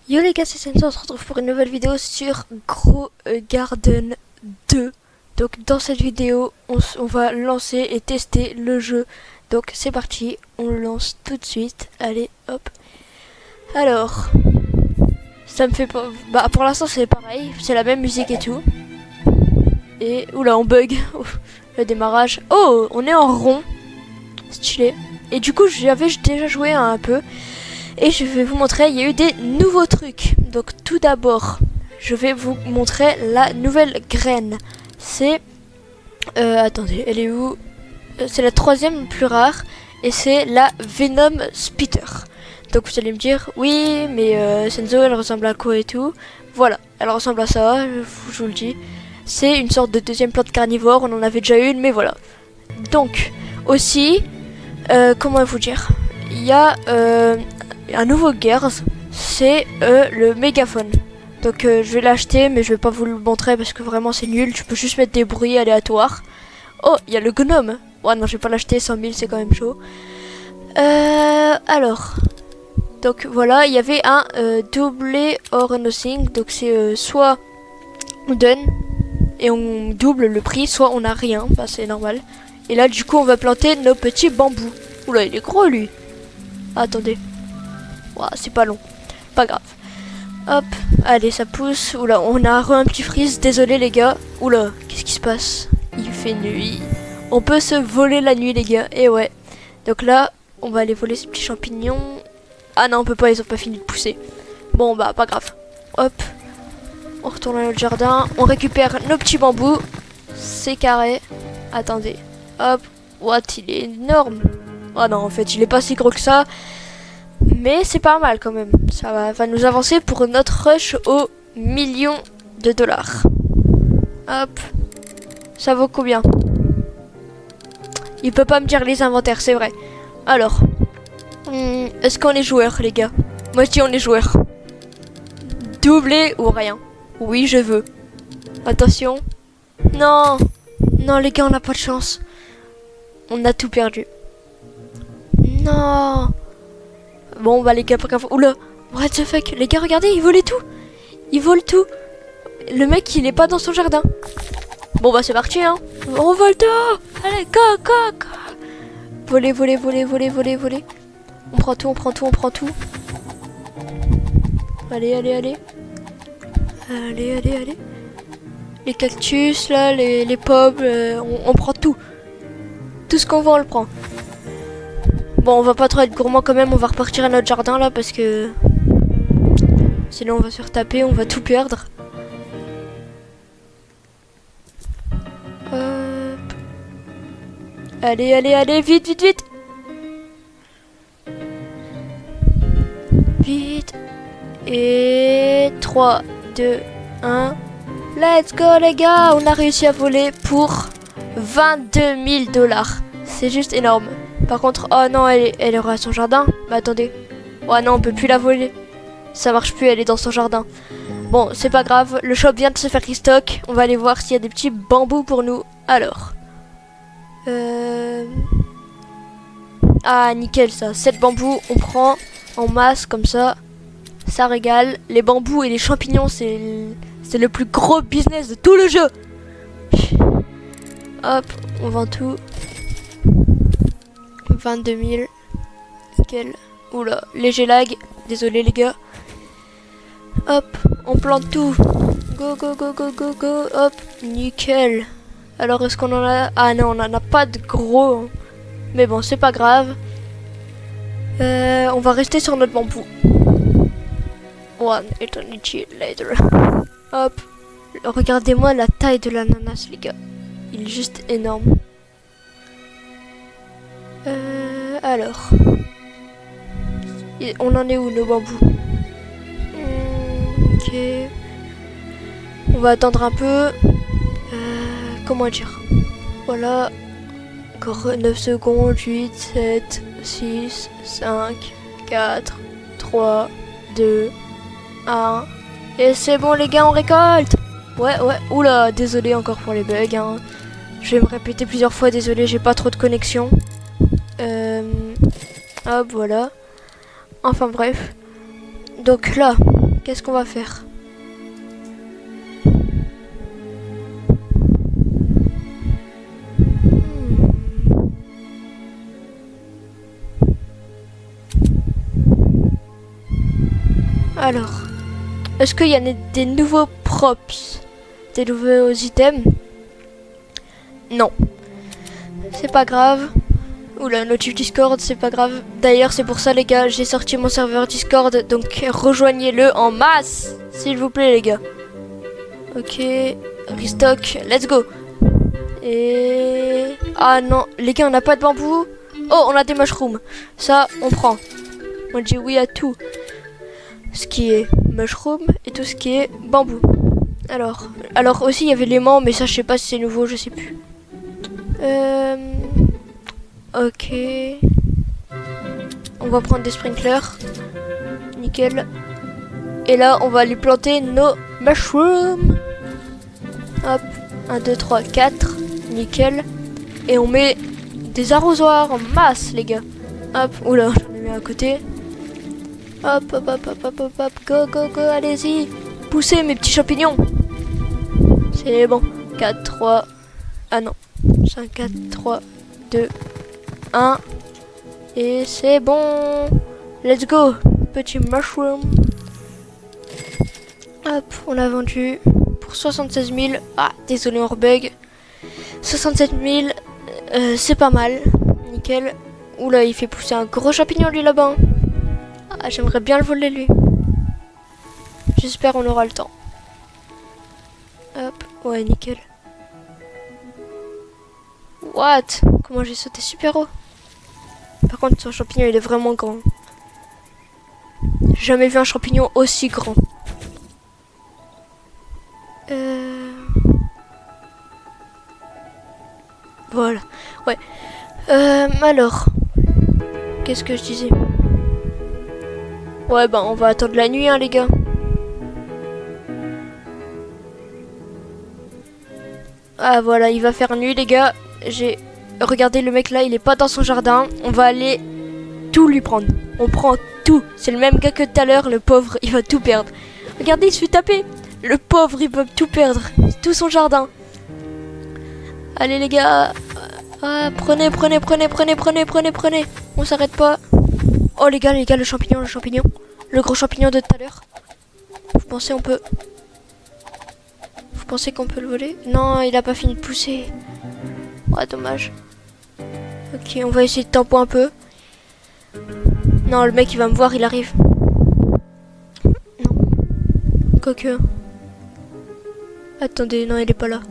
Yo les gars, c'est Senso, on se retrouve pour une nouvelle vidéo sur Grow Garden 2. Donc dans cette vidéo, on va lancer et tester le jeu. Donc c'est parti, on le lance tout de suite. Allez, hop. Alors, ça me fait pas... Bah pour l'instant c'est pareil, c'est la même musique et tout. Et, oula, on bug. Le démarrage. Oh, on est en rond. Stylé. Et du coup, j'avais déjà joué un peu. Et je vais vous montrer, il y a eu des nouveaux trucs. Donc tout d'abord, je vais vous montrer la nouvelle graine. C'est... attendez, elle est où? C'est la troisième plus rare. Et c'est la Venom Spitter. Donc vous allez me dire, oui, mais Senzo, elle ressemble à quoi et tout. Voilà, elle ressemble à ça, je vous le dis. C'est une sorte de deuxième plante carnivore, on en avait déjà une, mais voilà. Donc, aussi, comment vous dire? Il y a... un nouveau Gears, c'est le mégaphone. Donc je vais l'acheter, mais je vais pas vous le montrer parce que vraiment c'est nul. Tu peux juste mettre des bruits aléatoires. Oh, il y a le gnome. Ouais, non, je vais pas l'acheter, 100 000 c'est quand même chaud. Alors, donc voilà, il y avait un doublé or nothing. Donc c'est soit on donne et on double le prix, soit on a rien, bah c'est normal. Et là du coup on va planter nos petits bambous. Oula, il est gros lui. Attendez. C'est pas long, pas grave. Hop, allez, ça pousse. Oula, on a un petit freeze, désolé les gars. Oula, qu'est-ce qui se passe? Il fait nuit. On peut se voler la nuit les gars, et ouais. Donc là, on va aller voler ces petits champignons. Ah non, on peut pas, ils ont pas fini de pousser. Bon bah, pas grave. Hop, on retourne à notre jardin. On récupère nos petits bambous. C'est carré. Attendez, hop. What, il est énorme. Ah non, en fait, il est pas si gros que ça. Mais c'est pas mal quand même. Ça va nous avancer pour notre rush au million de dollars. Hop. Ça vaut combien? Il peut pas me dire les inventaires, c'est vrai. Alors. Est-ce qu'on est joueur, les gars? Moi je dis on est joueur. Doublé ou rien? Oui, je veux. Attention. Non. Non, les gars, on n'a pas de chance. On a tout perdu. Non. Bon bah les gars, pas grave. Oula, what the fuck. Les gars, regardez, ils volaient tout. Ils volent tout. Le mec, il est pas dans son jardin. Bon bah c'est parti, hein. On vole tout. Allez, go. Voler, voler, voler, voler, voler, voler. On prend tout, on prend tout, on prend tout. Allez, allez, allez. Allez, allez, allez. Les cactus, là, les pommes, on prend tout. Tout ce qu'on voit, on le prend. Bon, on va pas trop être gourmand quand même, on va repartir à notre jardin là parce que sinon on va se faire taper, on va tout perdre. Hop. Allez, allez, allez, vite, vite, vite. Vite. Et 3, 2, 1. Let's go les gars, on a réussi à voler pour 22 000 dollars. C'est juste énorme. Par contre, oh non, elle aura son jardin. Mais attendez. Oh non, on peut plus la voler. Ça marche plus, elle est dans son jardin. Bon, c'est pas grave. Le shop vient de se faire restock. On va aller voir s'il y a des petits bambous pour nous. Alors. Ah, nickel ça. 7 bambous, on prend en masse comme ça. Ça régale. Les bambous et les champignons, c'est le plus gros business de tout le jeu. Hop, on vend tout. 22 000. Nickel. Oula, léger lag. Désolé les gars. Hop, on plante tout. Go, go, go, go, go, go. Hop, nickel. Alors est-ce qu'on en a... Ah non, on n'en a pas de gros. Mais bon, c'est pas grave. On va rester sur notre bambou. One eternity later. Hop. Regardez-moi la taille de l'ananas les gars. Il est juste énorme. Alors. On en est où nos bambous? Ok. On va attendre un peu. Comment dire? Voilà. Encore 9 secondes. 8, 7, 6, 5, 4, 3, 2, 1. Et c'est bon les gars, on récolte. Ouais. Oula, désolé encore pour les bugs. Hein. Je vais me répéter plusieurs fois, désolé, j'ai pas trop de connexion. Hop, voilà. Enfin bref. Donc là, Qu'est-ce qu'on va faire? Alors, est-ce qu'il y a des nouveaux props? Des nouveaux items? Non. C'est pas grave. Oula, notif Discord, c'est pas grave. D'ailleurs, c'est pour ça, les gars, j'ai sorti mon serveur Discord. Donc, rejoignez-le en masse, s'il vous plaît, les gars. Ok, restock, let's go. Et... ah non, les gars, on n'a pas de bambou. Oh, on a des mushrooms. Ça, on prend. On dit oui à tout. Ce qui est mushroom et tout ce qui est bambou. Alors aussi, il y avait l'aimant, mais ça, je sais pas si c'est nouveau, je sais plus. Ok. On va prendre des sprinklers. Nickel. Et là, on va aller planter nos mushrooms. Hop. 1, 2, 3, 4. Nickel. Et on met des arrosoirs en masse, les gars. Hop. Oula, j'en ai mis à côté. Hop, hop, hop, hop, hop, hop, hop. Go, go, go. Allez-y. Poussez, mes petits champignons. C'est bon. 4, 3. Ah non. 5, 4, 3, 2, 1. Et c'est bon. Let's go. Petit mushroom. Hop, on l'a vendu pour 76 000. Ah, désolé, on rebug. 67 000. C'est pas mal. Nickel. Oula, il fait pousser un gros champignon, lui, là-bas. Ah, j'aimerais bien le voler, lui. J'espère on aura le temps. Hop, ouais, nickel. What? Comment j'ai sauté super haut? Par contre, son champignon, il est vraiment grand. J'ai jamais vu un champignon aussi grand. Voilà. Ouais. Alors. Qu'est-ce que je disais? Ouais, bah, on va attendre la nuit, hein, les gars. Ah, voilà, il va faire nuit, les gars. Regardez, le mec là, il est pas dans son jardin. On va aller tout lui prendre. On prend tout. C'est le même gars que tout à l'heure. Le pauvre, il va tout perdre. Regardez, il se fait taper. Le pauvre, il va tout perdre. Tout son jardin. Allez, les gars. Ah, prenez. On s'arrête pas. Oh, les gars, le champignon. Le gros champignon de tout à l'heure. Vous pensez qu'on peut le voler? Non, il a pas fini de pousser. Ouais, dommage. Ok, on va essayer de tempo un peu. Non, le mec, il va me voir, il arrive. Non. Quoique. Attendez, non, il est pas là.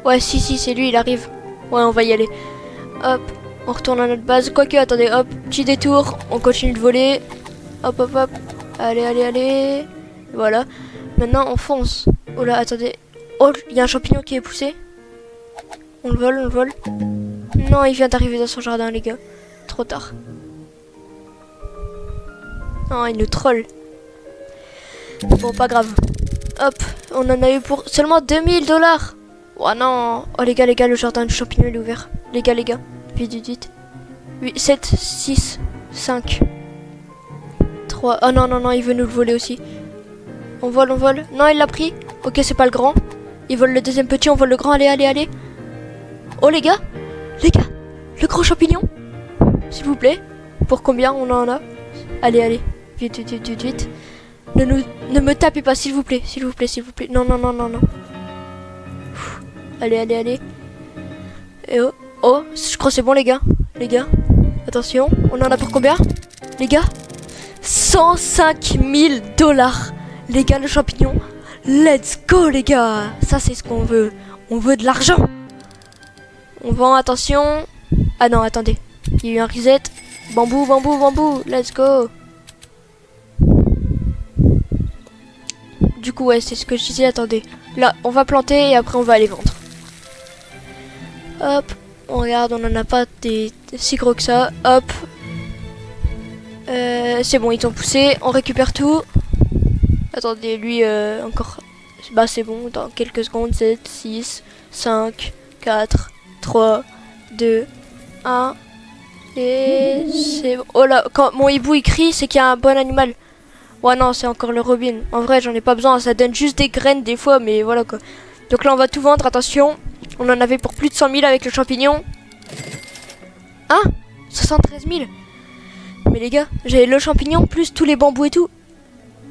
Ouais, si, c'est lui, il arrive. Ouais, on va y aller. Hop, on retourne à notre base. Quoique, attendez, hop, petit détour. On continue de voler. Hop. Allez. Voilà. Maintenant, on fonce. Oh là, attendez. Oh, il y a un champignon qui est poussé. On le vole. Non, il vient d'arriver dans son jardin, les gars. Trop tard. Non, il nous troll. Bon, pas grave. Hop, on en a eu pour seulement 2000 $. Oh non. Oh, les gars, le jardin du champignon, il est ouvert. Les gars. Vite. 8, 7, 6, 5, 3. Oh non, il veut nous le voler aussi. On vole. Non, il l'a pris. Ok, c'est pas le grand. Il vole le deuxième petit, on vole le grand. Allez. Oh, les gars, le gros champignon. S'il vous plaît. Pour combien on en a? Allez. Vite. Ne me tapez pas, s'il vous plaît. Non. Allez. Et oh, je crois que c'est bon, les gars. Attention, on en a pour combien? Les gars, 105 000 $. Les gars, le champignon. Let's go, les gars. Ça, c'est ce qu'on veut. On veut de l'argent. On vend, attention. Ah non, attendez. Il y a eu un reset. Bambou. Let's go. Du coup, ouais, c'est ce que je disais. Attendez. Là, on va planter et après, on va aller vendre. Hop. On regarde, on en a pas des si gros que ça. Hop. C'est bon, ils ont poussé. On récupère tout. Attendez, lui, encore. Bah, c'est bon. Dans quelques secondes. 7, 6, 5, 4, 3, 2, 1. Et c'est... Oh là, quand mon hibou il crie, c'est qu'il y a un bon animal. Ouais non, c'est encore le robin. En vrai, j'en ai pas besoin, ça donne juste des graines des fois, mais voilà quoi. Donc là, on va tout vendre, attention. On en avait pour plus de 100 000 avec le champignon. Hein? 73 000. Mais les gars, j'avais le champignon plus tous les bambous et tout.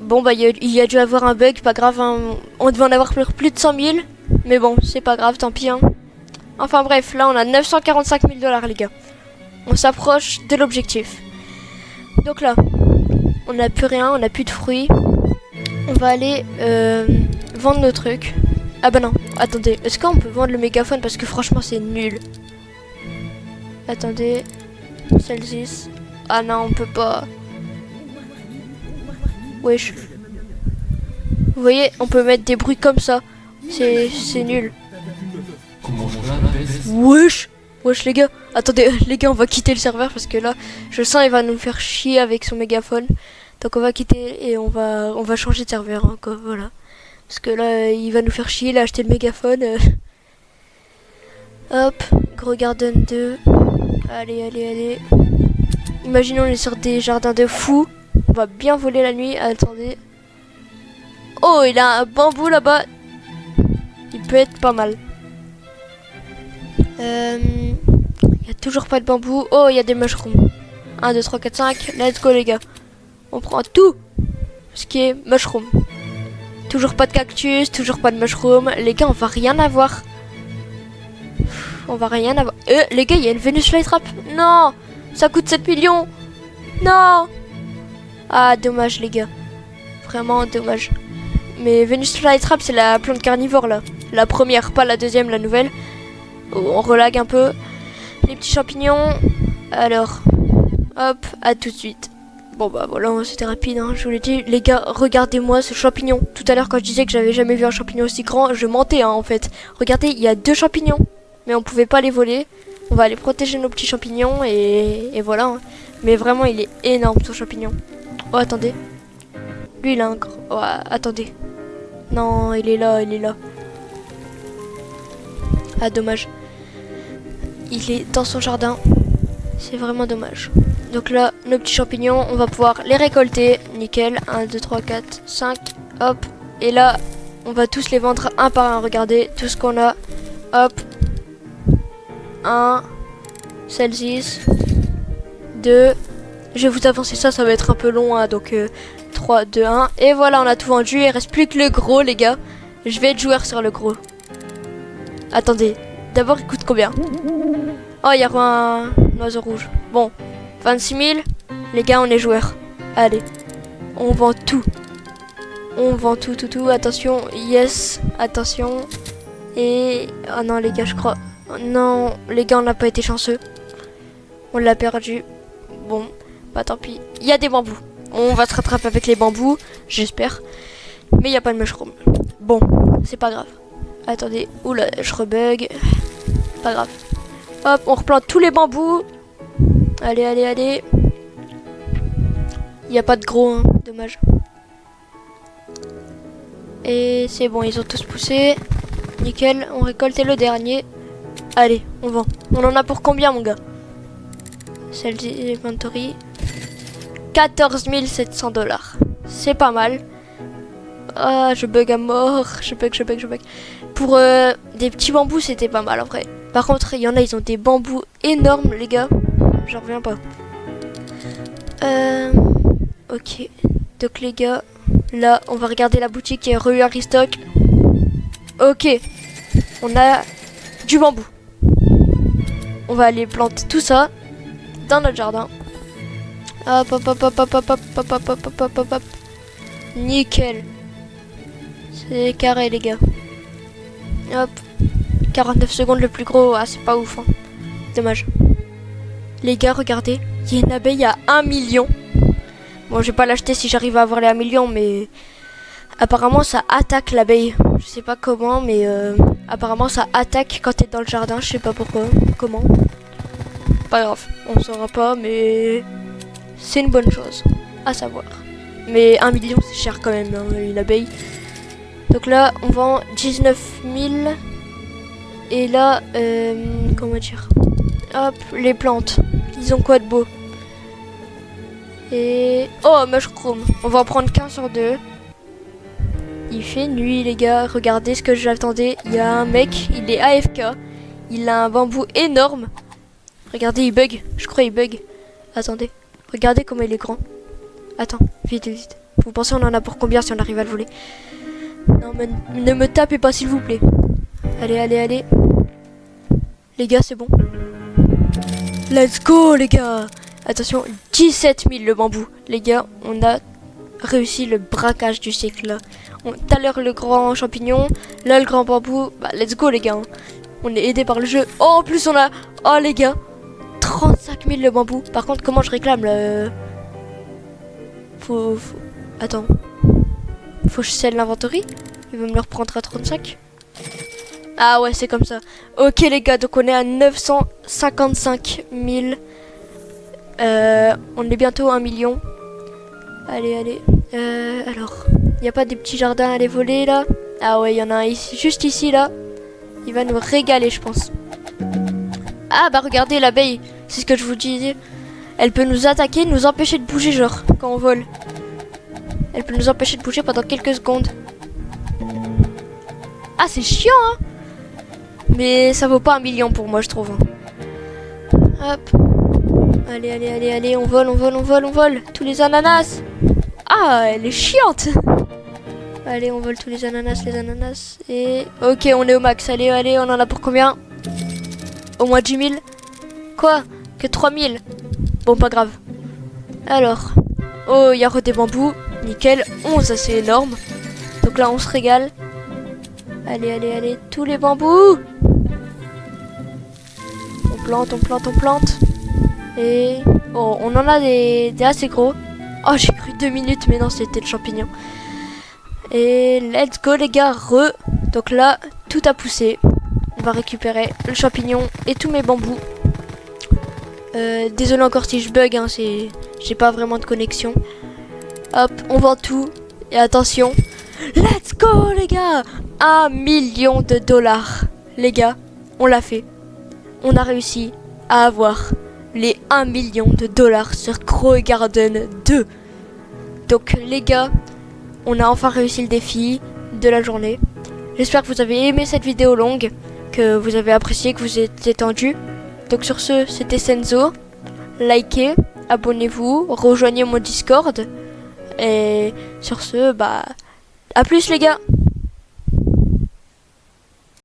Bon bah il y a dû avoir un bug, pas grave, hein. On devait en avoir pour plus de 100 000. Mais bon, c'est pas grave, tant pis. Hein. Enfin bref, là on a 945 000 $ les gars. On s'approche de l'objectif. Donc là, on n'a plus rien, on n'a plus de fruits. On va aller vendre nos trucs. Ah bah non, attendez, est-ce qu'on peut vendre le mégaphone parce que franchement c'est nul. Attendez, celle-ci. Ah non, on peut pas. Wesh. Vous voyez, on peut mettre des bruits comme ça. C'est nul. Wesh. Wesh les gars. Attendez, les gars, on va quitter le serveur parce que là, je sens il va nous faire chier avec son mégaphone. Donc on va quitter et on va changer de serveur encore, voilà. Parce que là, il va nous faire chier, il a acheté le mégaphone. Hop, Gros Garden 2. Allez, allez, allez. Imaginons on est sur des jardins de fous. On va bien voler la nuit. Attendez. Oh, il a un bambou là-bas. Il peut être pas mal. Il n'y a toujours pas de bambou. Oh, il y a des mushrooms. 1, 2, 3, 4, 5. Let's go les gars. On prend tout ce qui est mushroom. Toujours pas de cactus, toujours pas de mushroom. Les gars, on va rien avoir. On va rien avoir. Les gars, il y a une Venus Flytrap. Non, ça coûte 7 millions. Non. Ah, dommage les gars. Vraiment dommage. Mais Venus Flytrap, c'est la plante carnivore là. La première, pas la deuxième, la nouvelle. Oh, on relague un peu. Les petits champignons. Alors, hop, à tout de suite. Bon bah voilà, c'était rapide, hein. Je vous l'ai dit. Les gars, regardez-moi ce champignon. Tout à l'heure quand je disais que j'avais jamais vu un champignon aussi grand, je mentais hein, en fait. Regardez, il y a 2 champignons. Mais on pouvait pas les voler. On va aller protéger nos petits champignons et voilà. Hein. Mais vraiment, il est énorme ce champignon. Oh, attendez. Lui, il a un gros... Oh, attendez. Non, il est là, il est là. Ah, dommage. Il est dans son jardin. C'est vraiment dommage. Donc là, nos petits champignons, on va pouvoir les récolter. Nickel. 1, 2, 3, 4, 5. Hop. Et là, on va tous les vendre un par un. Regardez tout ce qu'on a. Hop. 1. Celle-ci. 2. Je vais vous avancer ça, ça va être un peu long. Hein, donc 3, 2, 1. Et voilà, on a tout vendu. Il reste plus que le gros, les gars. Je vais être joueur sur le gros. Attendez. D'abord, il coûte combien? Oh, il y aura un oiseau rouge. Bon. 26 000. Les gars, on est joueurs. Allez. On vend tout. On vend tout, tout, tout. Attention. Yes. Attention. Et... oh non, les gars, je crois... non, les gars, on n'a pas été chanceux. On l'a perdu. Bon, bah tant pis. Il y a des bambous. On va se rattraper avec les bambous, j'espère. Mais il n'y a pas de mushroom. Bon, c'est pas grave. Attendez. Oula, je rebug. Pas grave. Hop, on replante tous les bambous. Allez, allez, allez. Il n'y a pas de gros, hein. Dommage. Et c'est bon, ils ont tous poussé. Nickel, on récolte le dernier. Allez, on vend. On en a pour combien, mon gars? Celle-ci, inventory. 14 700 $. C'est pas mal. Ah, je bug à mort. Je bug. Pour des petits bambous, c'était pas mal en vrai. Par contre, il y en a, ils ont des bambous énormes, les gars. J'en reviens pas. Ok. Donc, les gars, là, on va regarder la boutique qui est rue Aristoc. Ok. On a du bambou. On va aller planter tout ça dans notre jardin. Hop, hop, hop, hop, hop, hop, hop, hop, hop, hop, hop, hop, hop, hop. Nickel. C'est carré, les gars. Hop. 49 secondes le plus gros. Ah, c'est pas ouf. Hein. Dommage. Les gars, regardez. Il y a une abeille à 1 million. Bon, je vais pas l'acheter si j'arrive à avoir les 1 million, mais... apparemment, ça attaque l'abeille. Je sais pas comment, mais... apparemment, ça attaque quand t'es dans le jardin. Je sais pas pourquoi. Comment. Pas grave. On saura pas, mais... c'est une bonne chose à savoir. Mais 1 million, c'est cher quand même, hein, une abeille. Donc là, on vend 19 000. Et là, comment dire? Hop, les plantes. Ils ont quoi de beau? Et... Oh, mushroom. On va en prendre qu'un sur deux. Il fait nuit, les gars. Regardez ce que j'attendais. Il y a un mec, il est AFK. Il a un bambou énorme. Regardez, il bug. Je crois il bug. Attendez. Regardez comment il est grand. Attends, vite, vite. Vous pensez on en a pour combien si on arrive à le voler? Non, mais ne me tapez pas, s'il vous plaît. Allez, allez, allez. Les gars, c'est bon. Let's go, les gars. Attention, 17 000 le bambou. Les gars, on a réussi le braquage du siècle, là. Tout à l'heure, le grand champignon. Là, le grand bambou. Bah, let's go, les gars. On est aidé par le jeu. Oh, en plus, on a... Oh, les gars. 35 000 le bambou. Par contre, comment je réclame le... Faut... Attends. Faut que je scelle l'inventory. Il va me le reprendre à 35. Ah ouais, c'est comme ça. Ok, les gars, donc on est à 955 000. On est bientôt à 1 million. Allez, allez. Alors, il n'y a pas des petits jardins à aller voler, là? Ah ouais, il y en a un ici, juste ici, là. Il va nous régaler, je pense. Ah bah regardez, l'abeille. C'est ce que je vous disais. Elle peut nous attaquer, nous empêcher de bouger, genre, quand on vole. Elle peut nous empêcher de bouger pendant quelques secondes. Ah, c'est chiant, hein. Mais ça vaut pas 1 million pour moi, je trouve. Hop. Allez, allez, allez, allez, on vole, on vole, on vole, on vole. Tous les ananas. Ah, elle est chiante. Allez, on vole tous les ananas, Et... Ok, on est au max. Allez, allez, on en a pour combien? Au moins 10 000. Quoi? Que 3 000. Bon, pas grave. Alors. Oh, il y a des bambous. Nickel. 11, c'est énorme. Donc là, on se régale. Allez, allez, allez. Tous les bambous. On plante, on plante, on plante. Et... Oh, on en a des assez gros. Oh, j'ai cru 2 minutes, mais non, c'était le champignon. Et let's go, les gars. Donc là, tout a poussé. On va récupérer le champignon et tous mes bambous. Désolé encore si je bug, hein, j'ai pas vraiment de connexion. Hop, on vend tout. Et attention. Let's go, les gars. 1 million de dollars. Les gars, on l'a fait. On a réussi à avoir les 1 million de dollars sur Grow Garden 2. Donc, les gars, on a enfin réussi le défi de la journée. J'espère que vous avez aimé cette vidéo longue, que vous avez apprécié, que vous êtes détendu. Donc sur ce, c'était Senzo. Likez, abonnez-vous, rejoignez mon Discord. Et sur ce, bah, à plus les gars.